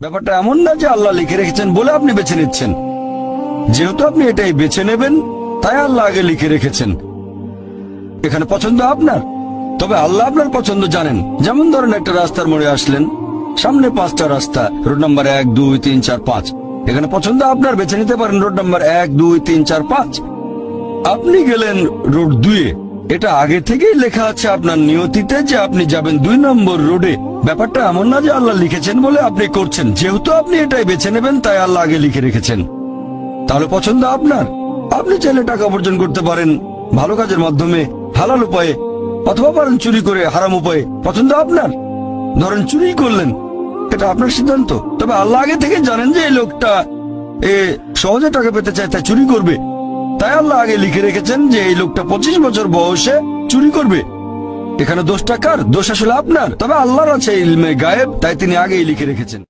ব্যাপারটা এমন না যে আল্লাহ লিখে রেখেছেন বলে আপনি বেছে নিচ্ছেন। যেহেতু আপনি এটাই বেছে নেবেন, তাই আল্লাহ আগে লিখে রেখেছেন। এখানে পছন্দ আপনার, তবে আল্লাহ আপনার পছন্দ জানেন। যেমন ধরেন, একটা রাস্তার মোড়ে আসলেন, সামনে 5টা রাস্তা, রোড নাম্বার 1, 2, 3, 4, 5। এখানে পছন্দ আপনার, বেছে নিতে পারেন রোড নাম্বার 1, 2, 3, 4, 5। আপনি গেলেন রোড 2-এ। এটা আগে থেকেই লেখা আছে আপনার নিয়তিতে যে আপনি যাবেন 2 নম্বর রোডে। ব্যাপারটা এমন না যে আল্লাহ লিখেছেন বলে আপনি করছেন। যেহেতু আপনি এটাই বেছে নেবেন, তাই আল্লাহ আগে লিখে রেখেছেন। তাহলে পছন্দ আপনার। আপনি চাইলে টাকা উপার্জন করতে পারেন ভালো কাজের মাধ্যমে, হালাল উপায়ে, অথবা পারেন চুরি করে হারাম উপায়ে। পছন্দ আপনার। ধরেন চুরি করলেন, এটা আপনার সিদ্ধান্ত। তবে আল্লাহ আগে থেকে জানেন যে এই লোকটা সহজে টাকা পেতে চায়, তাই চুরি করবে। তাই আল্লাহ আগে লিখে রেখেছেন যে এই লোকটা 25 বছর বয়সে চুরি করবে। এখানে দোষটা কার? দোষ আসলে আপনার। তবে আল্লাহর আছে ইলমে গায়েব, তাই তিনি আগেই লিখে রেখেছেন।